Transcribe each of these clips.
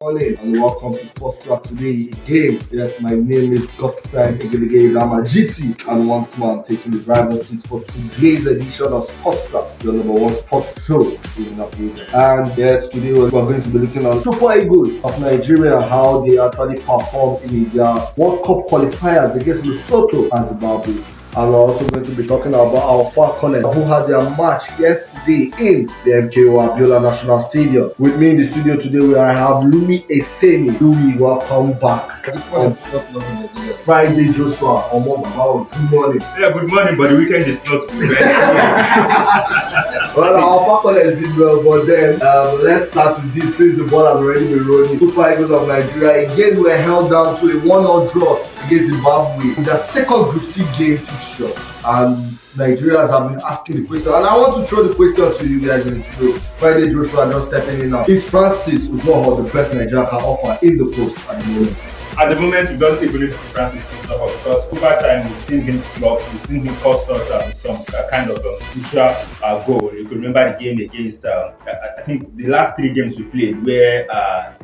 Morning and welcome to Sports Track today again. Yes, my name is Godstein Egelige Rama GT and once more I'm taking the driver's seat for today's edition of Sports Track, your number one sports show in Africa. And yes, today we're going to be looking at Super Eagles of Nigeria, how they actually performed in their World Cup qualifiers against Lesotho and Zimbabwe. And we're also going to be talking about our Falconets who had their match yesterday in the MKO Abiola National Stadium. With me in the studio today, I have Louis Eseni. Louis, welcome back. Friday, Joshua. Good morning. Yeah, good morning, but the weekend is not good. Well, our Falconets did well, but then let's start with this since the ball has already been rolling. Super Eagles of Nigeria again were held down to a 1-0 draw against Zimbabwe in the second Group C game fixture. And Nigerians have been asking the question, and I want to throw the question to you guys in the studio. Friday Joshua just stepping in now. Is Francis Uzoho the best Nigeria can offer in the post at the moment? At the moment, we don't even believe Francis Uzoho because over time we've seen him flop, we've seen him cost us some kind of crucial goal. You could remember the game against, I think the last 3 games we played where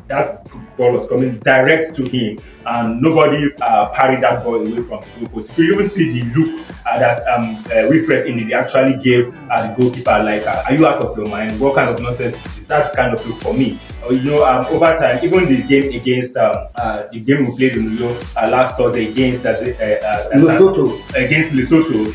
that ball was coming direct to him and nobody parried that ball away from the goalpost. You even see the look that Wilfred Indy actually gave the goalkeeper, like, are you out of your mind? What kind of nonsense is that kind of look for me? Over time, even the game against the game we played in Rio last Thursday against Lesotho,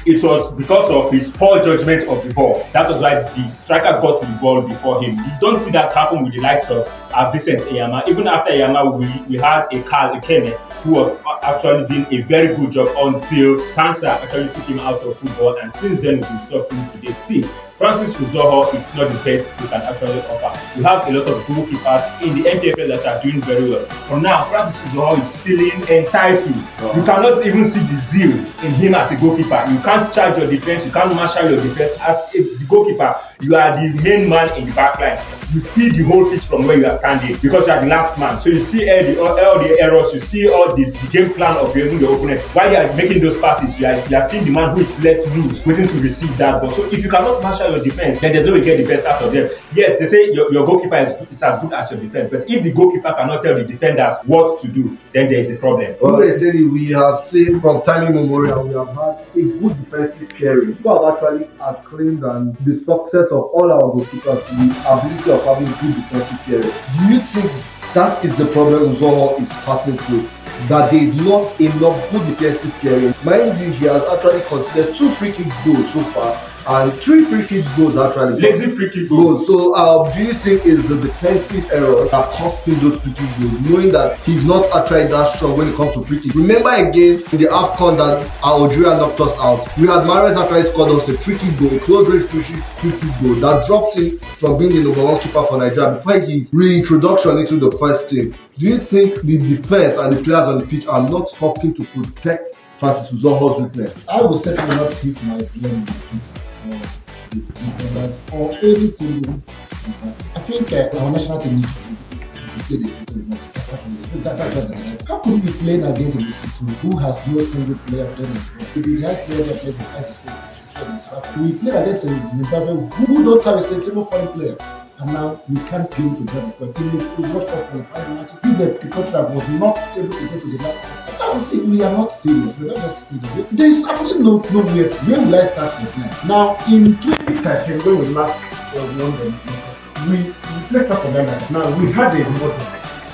it was because of his poor judgment of the ball. That was why the striker got to the ball before him. You don't see that happen with the likes of Vincent Eyama. Even after Eyama, we had a Carl Ikeme who was actually doing a very good job until cancer actually took him out of football, and since then we've been suffering today. See, Francis Uzoho is not the best we can actually offer. We have a lot of goalkeepers in the NPFL that are doing very well. For now, Francis Uzoho is feeling entitled. You cannot even see the zeal in him as a goalkeeper. You can't charge your defense, you can't marshal your defense. As the goalkeeper, you are the main man in the back line. You see the whole pitch from where you are standing because you are the last man. So you see all the errors, you see all the game plan of the opponent. While you are making those passes, you are seeing the man who is let loose, waiting to receive that ball. So if you cannot marshal your defense, then there's no way to get the best out of them. Yes, they say your goalkeeper is as good as your defense, but if the goalkeeper cannot tell the defenders what to do, then there is a problem. Essentially, we have seen from time immemorial, we have had a good defensive pairing. People have actually acclaimed and the success of all our goalkeepers, the ability of having good defensive pairing. Do you think that is the problem Uzoho is passing through? That they not enough good defensive pairing? Mind you, he has actually considered 2 free kick goals so far and 3 free kick goals actually. Lazy free kick goals. So do you think it's the defensive error that cost him those free kick goals, knowing that he's not actually that strong when it comes to free kick? Remember again in the AFCON that Algeria knocked us out, we had Mahrez actually scored us a free kick goal, a close range free kick goal that drops him from being the number 1 keeper for Nigeria before his reintroduction into the first team. Do you think the defense and the players on the pitch are not helping to protect Francis Uzoho's weakness? I would certainly not keep my blame or any single. I think our national team needs to play this. How could we be playing against a team who has no single player playing? If we have players that play the we play against a Zimbabwe who don't have a sensible foreign player. And now we can't be able to get the continue to watch up for the final match. If the country that was not able to go to the last, I would say we are not serious. We are not serious. There is absolutely no way. Where will I start with now? Now, in 2013, when we last London, we played for Ghana. Now, we had a model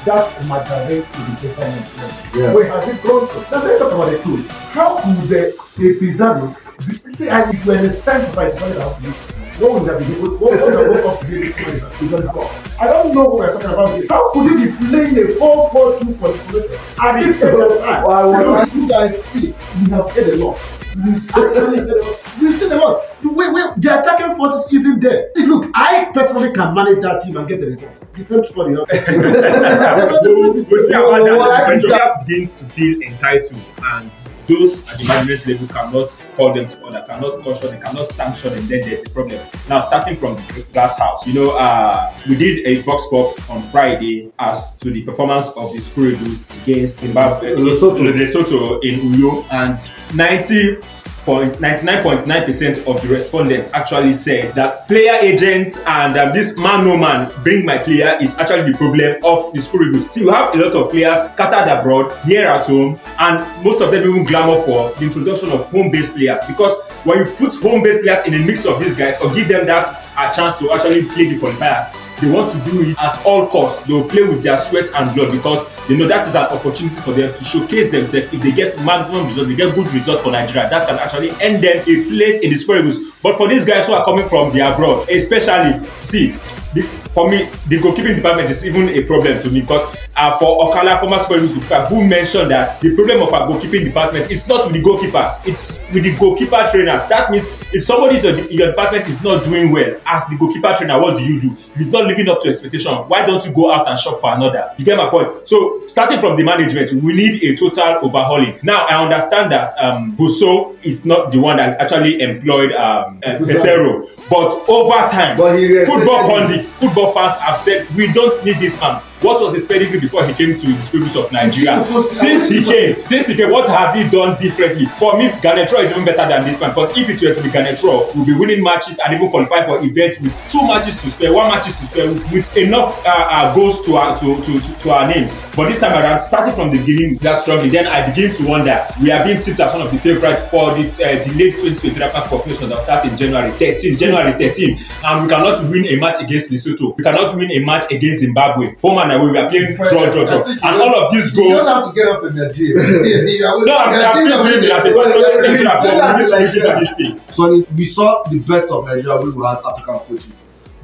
that migrate to the performance. Yeah. We have it gone to. Now, let's talk about the tools. How could the Pizarro, and it was a time to fight the what would that be? What would I don't know what we're talking about here. How could he be playing a 4-4-2 for the position? And this time, you guys see, we have played a lot. We've seen a lot. The attacking force isn't there. See, look, I personally can manage that team and get the result. The same squad you have. We have begin to feel entitled, and those at the management level cannot call them to order, cannot caution, they cannot sanction, and then there's a problem. Now, starting from the glass house, we did a vox pop on Friday as to the performance of the Squirrels against Zimbabwe, Lesotho in Uyo, and 90 99.9% of the respondents actually said that player agent and this man no man bring my player is actually the problem of the Super Eagles. See, you have a lot of players scattered abroad, here at home, and most of them even glamour for the introduction of home-based players, because when you put home-based players in a mix of these guys or give them that a chance to actually play the qualifiers, they want to do it at all costs. They will play with their sweat and blood because they know that is an opportunity for them to showcase themselves. If they get maximum results, they get good results for Nigeria, that can actually earn them a place in the Super Eagles. But for these guys who are coming from the abroad, especially, for me, the goalkeeping department is even a problem to me, because for Okala, former Super Eagles goalkeeper, who mentioned that the problem of our goalkeeping department is not with the goalkeepers, it's with the goalkeeper trainers. That means if somebody in your department is not doing well, as the goalkeeper trainer, what do? If he's not living up to expectation, why don't you go out and shop for another? You get my point? So starting from the management, we need a total overhauling. Now I understand that Busso is not the one that actually employed Pesero, but over time, football pundits, football fans have said we don't need this man. What was his pedigree before he came to the Spirit of Nigeria? Since he came, what has he done differently? For me, Garnetro is even better than this man, because if it were to be Garnetro, we'll be winning matches and even qualifying for events with 2 matches to spare, 1 matches to spare, with enough goals to our names. But this time around, starting from the beginning, we are struggling. Then I begin to wonder, we are being tipped as one of the favorites for the delayed 2023 African Cup of Nations that starts in January 13, and we cannot win a match against Lesotho. We cannot win a match against Zimbabwe. Home and away, we are playing draw. And all of these goals. You don't have to get up in the dream. So we saw the best of Nigeria when we had African coaches.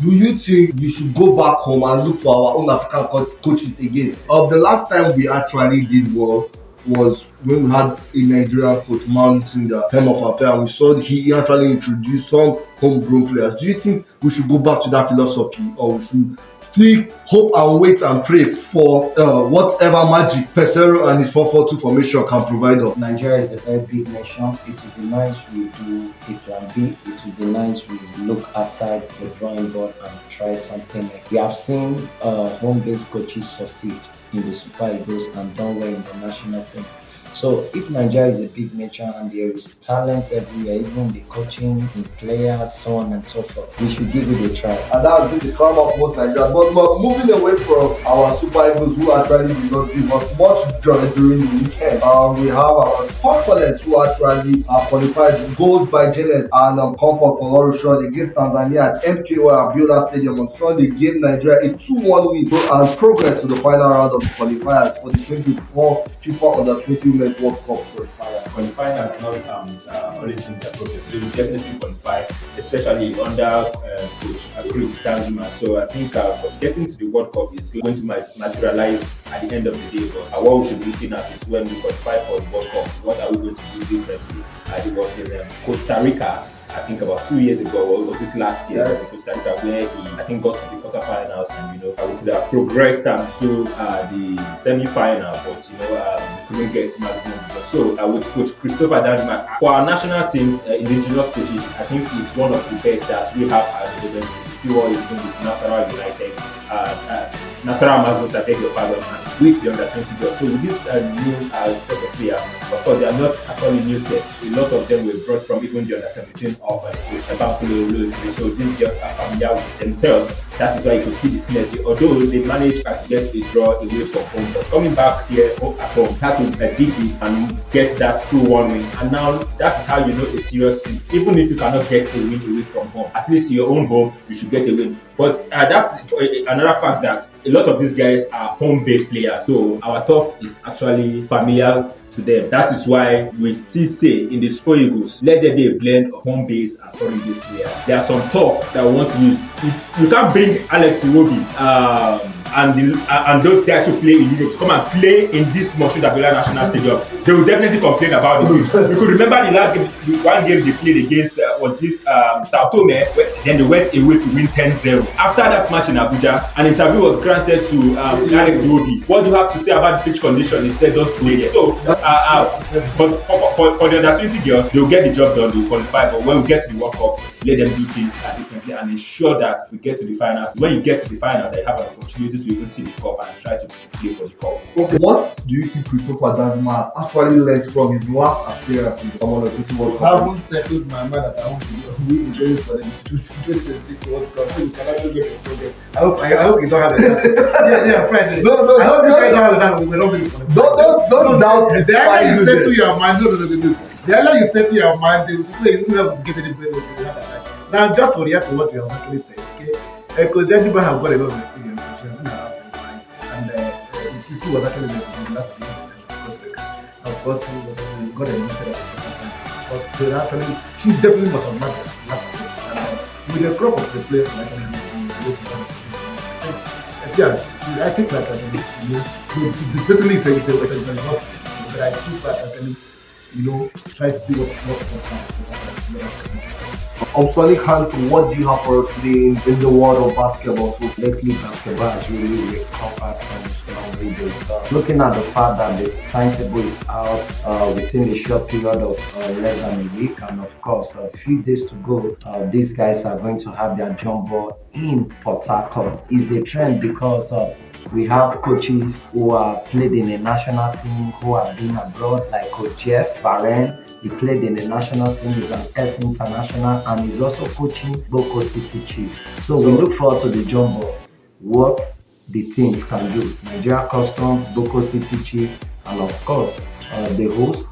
Do you think we should go back home and look for our own African coaches again? The last time we actually did well was when we had a Nigerian coach mounting the time of our player, and we saw he actually introduced some homegrown players. Do you think we should go back to that philosophy, or we should still hope and wait and pray for whatever magic Pesero and his 4-4-2 formation can provide us? Nigeria is a very big nation. It would be nice we do a plan B. It would be nice we look outside the drawing board and try something. We have seen home-based coaches succeed in the Super Eagles and done well in the national team. So if Nigeria is a big nation and there is talent everywhere, even in the coaching, in players, so on and so forth, we should give it a try. And that has been the crown of most Nigerians. But moving away from our Super Eagles, who actually did not give us much joy during the weekend, we have our Falconets, who actually qualified goals by Janet and Comfort for Lorushan against Tanzania at MKO Abiola Stadium on Sunday, gave Nigeria a 2-1 win and progress to the final round of the qualifiers for the 2024 FIFA Under-20 World Cup qualifier. Qualifying has not always been the problem. They will definitely qualify, especially under coach Chris Danzuma. So I think getting to the World Cup is going to materialize at the end of the day. But what we should be looking at is when we qualify for the World Cup, what are we going to do differently? It was in Costa Rica, I think about 2 years ago, or was it last year, in Costa Rica, where he, I think, got to the quarterfinals, and we could have progressed to the semi-final, but we couldn't get maximum results. So with Coach Christopher Danjuma, for our national teams, indigenous coaches, I think he's one of the best that we have at the moment. See what he's doing with Nasarawa United, Nasarawa Amazons, I beg your pardon, with the under-20 girls. So with this new set of players, of course, they are not actually new sets. A lot of them were brought from even the under-17 of so these girls are familiar with themselves. That is why you can see the synergy. Although they managed to get a draw away from home, but coming back here at home, had to beat it and get that 2-1 win. And now that is how you know a serious team. Even if you cannot get a win away from home, at least in your own home, you should get a win. But that's another fact, that a lot of these guys are home-based players. So our turf is actually familiar to them. That is why we still say in the Super Eagles, let there be a blend of home-based and foreign-based players. There are some turf that we want to use. You can't bring Alex Iwobi and those guys who play in Europe to come and play in this Moshood Abiola National Stadium. They will definitely complain about it. You could remember the last game, one game they played against Sao Tome, then they went away to win 10-0. After that match in Abuja, an interview was granted to Alex Iwobi. What do you have to say about the pitch condition? He said, don't play it. So, but for the under-20 girls, they'll get the job done, they'll qualify. But when we get to the World Cup, let them do things differently and ensure that we get to the finals. When you get to the final, they have an opportunity to even see the cup and try to play for the cup. Okay, what do you think Christopher Danjuma has actually learned from his last appearance in the Commonwealth Football I Cup? haven't settled my mind that I want to be going for the 2026 World Cup. So you can actually make a project. I hope you don't have a yeah, Friday. No, I hope you guys don't have a time. We're not going for the Don't doubt The the earlier you settle spice. your mind, no. The earlier you settle your mind, so you don't have to get any break. Now, just to react to what you have actually said, okay? Because Danjuma have got a lot of experience, and he was actually the last year. Of course, we got a limited but they actually, she definitely must have matched last year. And with the crop of the players, I think like certainly it's a loss, but I think that actually, try to see what's possible. Sonic Hantu, what do you have for us today in the world of basketball? So, Lately, basketball has really recovered from its long rebuild. Looking at the fact that the timetable is out within a short period of less than a week, and of course, a few days to go, these guys are going to have their jumbo in Port Harcourt. Is a trend because we have coaches who have played in a national team who have been abroad, like Coach Jeff Farren. He played in the national team, he's an S international, and he's also coaching Boko City Chiefs. So we look forward to the jumbo, what the teams can do. Nigeria Customs, Boko City Chiefs, and of course, the host,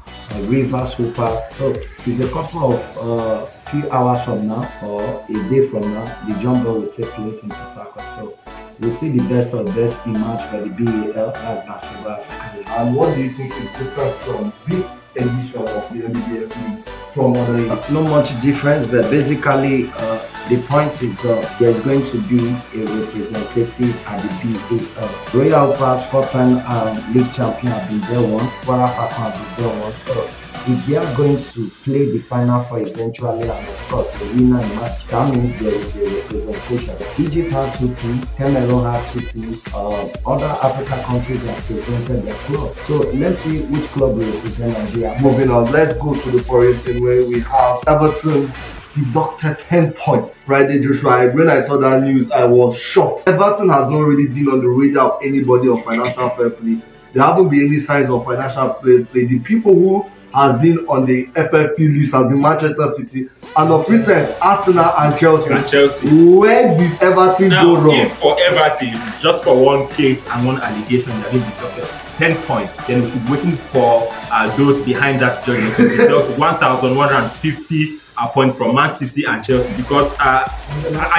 Rivers Hoopers. So it's a couple of few hours from now or a day from now, the jumbo will take place in Port Harcourt. So we'll see the best of best emerge for the BAL, that's basketball African League. and what do you think is different from this edition of the NBBF League from other years? Not much difference, but basically the point is there's going to be a representative at the BAL. Royal Pass, four-time league champion, have been there once. Kwara Falconets have been there once. So if they are going to play the final four eventually, and of course the winner match, that means there is a representation. Egypt had two teams, Cameroon had two teams, other African countries have presented their club. So let's see which club will represent Nigeria. Moving on, let's go to the foreign team where we have Everton deducted 10 points. Friday, Joshua, when I saw that news, I was shocked. Everton has not really been on the radar of anybody of financial fair play. There haven't been any signs of financial fair play. The people who have been on the FFP list have been Manchester City and of recent Arsenal and Chelsea. Where did Everton go wrong? If for Everton, just for one case and one allegation that is deducted 10 points, then we should be waiting for those behind that judgment to deduct 1,150 points from Man City and Chelsea, because at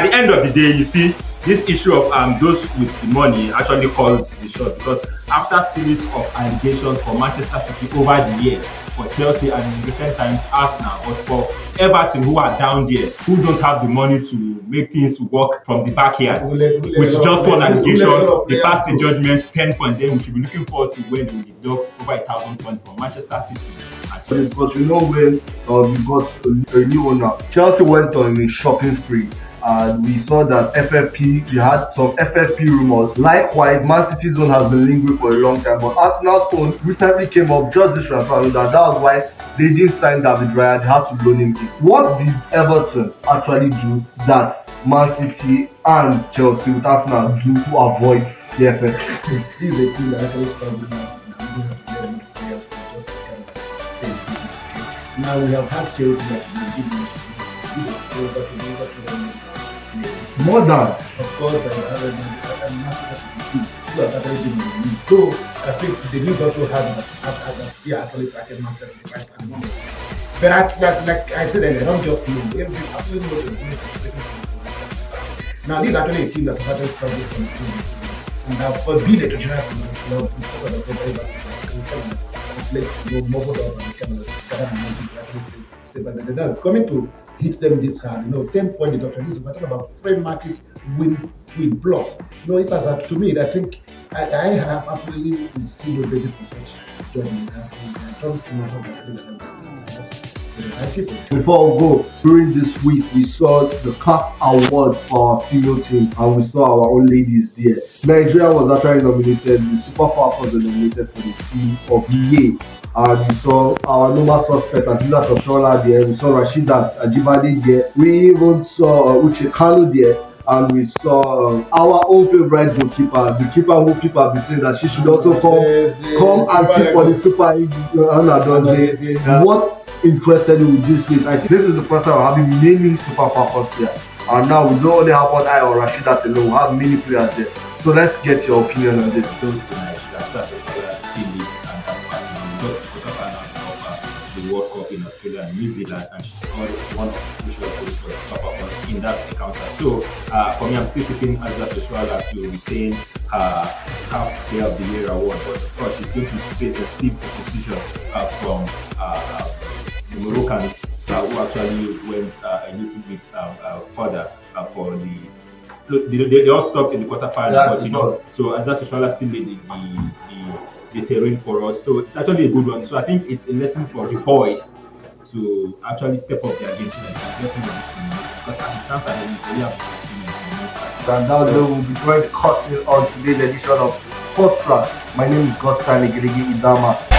the end of the day, you see, this issue of those with the money actually calls the shot, because after series of allegations for Manchester City over the years, for Chelsea and in recent times Arsenal, but for Everton, who are down there, who don't have the money to make things work from the backyard, with just one allegation, they passed the judgment 10 points. Then we should be looking forward to when they will deduct over 1,000 points from Manchester City. Because you know when we got a new owner, Chelsea went on a shopping spree. And we saw that FFP, they had some FFP rumors. Likewise, Man City's own has been lingering for a long time, but Arsenal's own recently came up just this transfer window, and that was why they didn't sign David Raya. They had to loan him in. What did Everton actually do that Man City and Chelsea with Arsenal do to avoid the FFP? This is a team that actually struggled now. Now we have had Chelsea that More than. Of course, so I think the league also has actually started Manchester United at the moment. But like I said earlier, not just you. Absolutely now, this is actually a team that has struggled from the team. And for being a traditional club, because of the very bad coming to hit them this hard, 10-point deduction. This is talking about 3 matches win plus. It has to me. I think I have absolutely zero basis for such judgment. I don't know Before we go, during this week we saw the CAF awards for our female team, and we saw our own ladies there. Nigeria was actually nominated, the Super Falcons were nominated for the team of the year. And we saw our normal suspect Aziza Toshola there, we saw Rashidat Ajibade there, we even saw Uche Kanu there, and we saw our own favorite goalkeeper, the keeper who people have been saying that she should also come and keep for the Super Eagles. What interested you with this list? I think this is the first time we're having many Super Falcons players. And now we don't only have one eye or Rashida alone, we have many players there. So let's get your opinion on this. Those the World Cup in Australia and New Zealand, and she scored one of the crucial goals for the Super Falcons in that encounter. So for me, I'm still picking Azza Joshua to retain her half player of the year award, but of course she's going to face a steep opposition from the Moroccans who actually went a little bit further for they all stopped in the quarterfinal, Yeah, but so Azza Joshua still made the terrain for us. So it's actually a good one. So I think it's a lesson for the boys to actually step up their game tonight and get into this thing. Because as it stands, I really have And now we will be going cutting on today's edition of Post Track. My name is Gostan Igiligi Idama.